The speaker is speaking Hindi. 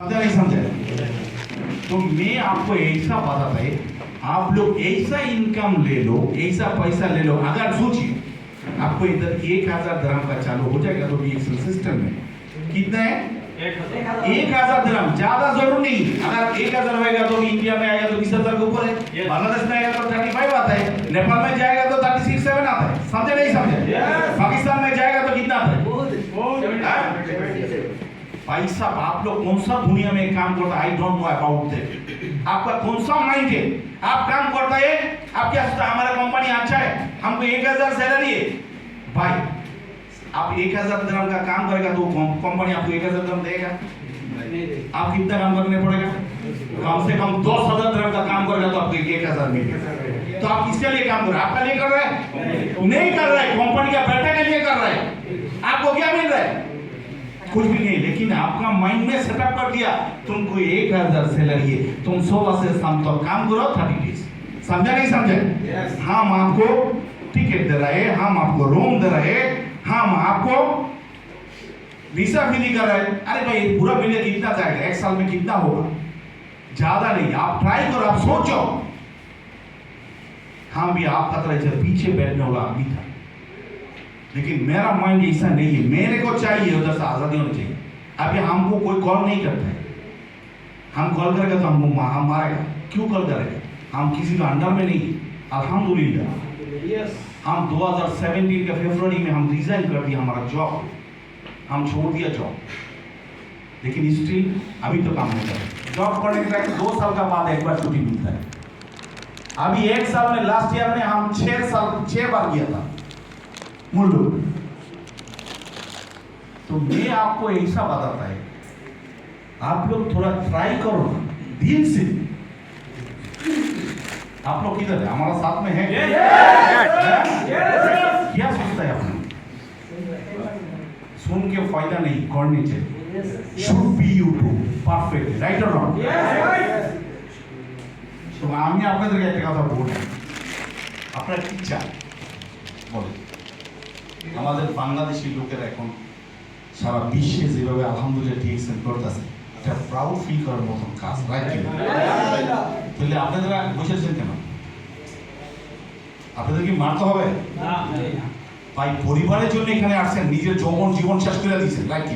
समझा नहीं समझा। तो मैं आपको ऐसा बताता है, आप लोग ऐसा इनकम ले लो, ऐसा पैसा ले लो। अगर सोचिए आपको इधर 1000 दिरहम का चालू हो जाएगा तो BXL सिस्टम में कितना है? 1000 दिरहम। ज्यादा जरूर नहीं। अगर 1000 होएगा तो इंडिया में आएगा तो 20,000 के ऊपर है, बांग्लादेश में आएगा तो 35 आता है, नेपाल में जाएगा तो 36-7 आता है। समझे नहीं समझे? पाकिस्तान में जाएगा तो कितना आता है? भाई साहब, आप लोग कौन सा दुनिया में काम करता है? I don't know about that. आपका कौन सा माइंड है? आप काम करता है, आप क्या सोचता है हमारा कंपनी अच्छा है, हमको 1000 सैलरी है? भाई आप 1000 दिरहम का काम करेगा तो कंपनी आपको 1000 दिरहम देगा? आप कितना काम करने पड़ेगा? कम से कम 10,000 दिरहम का काम करेगा तो आपको 1000 मिलेगा। तो आप किसके लिए काम कर रहे हैं? आपका लिए कर रहे हैं? नहीं कर रहे हैं, कंपनी का बेटा के लिए कर रहे हैं। आपको क्या मिल रहा है? कुछ भी नहीं। लेकिन आपका माइंड में सेटअप कर दिया तुमको 1000 सैलरी है, तुम 16 से शाम तक काम करो 30 डेज। समझा नहीं समझे? हम आपको टिकट दे रहे हैं, हम आपको रूम दे रहे हैं, हम आपको वीजा भी नहीं कर रहे हैं। अरे भाई पूरा मिले कितना जाएगा? एक साल में कितना होगा? ज्यादा नहीं। आप ट्राई करो, आप सोचो। हम भी आपका तरह पीछे बैठने वाला आदमी था, लेकिन मेरा माइंड ऐसा नहीं है। मेरे को चाहिए उधर से आजादी होनी चाहिए। अभी हमको कोई कॉल नहीं करता है, हम कॉल करेगा तो हमको हम मारेगा। क्यों कॉल करेगा? हम किसी का अंडर में नहीं। अल्हम्दुलिल्लाह हम 2017 के फरवरी में हम रिजाइन कर दिया हमारा जॉब, हम छोड़ दिया जॉब, लेकिन स्टिल अभी तो काम नहीं कर रहे। जॉब करने के बाद 2 साल का बाद एक बार छुट्टी मिलता है। अभी 1 साल में लास्ट ईयर में हम 6 बार किया था मुल्लू। तो मैं आपको ऐसा बताता है, आप लोग थोड़ा ट्राई करो ना दिल से। आप लोग किधर है? हमारा साथ में है? क्या सोचता है आप? सुन के फायदा नहीं, करनी चाहिए। Should be you too perfect, right और रॉन्ग? तो আমি আপনাদেরকে একটা কথা বলি, আপনারা কি চান বলেন? আমাদের বাংলাদেশি লোকেরা এখন সারা বিশ্বে যেভাবে আলহামদুলিল্লাহ TXL করতেছে, এটা প্রাউড ফিল করার মতন কাজ, রাইট? তাহলে আপনারা বসেছেন কেন? আপনাদের কি মারতে হবে? ভাই পরিবারের জন্য এখানে আসছেন, নিজের যৌবন জীবন শেষ করে দিয়েছেন, রাইট?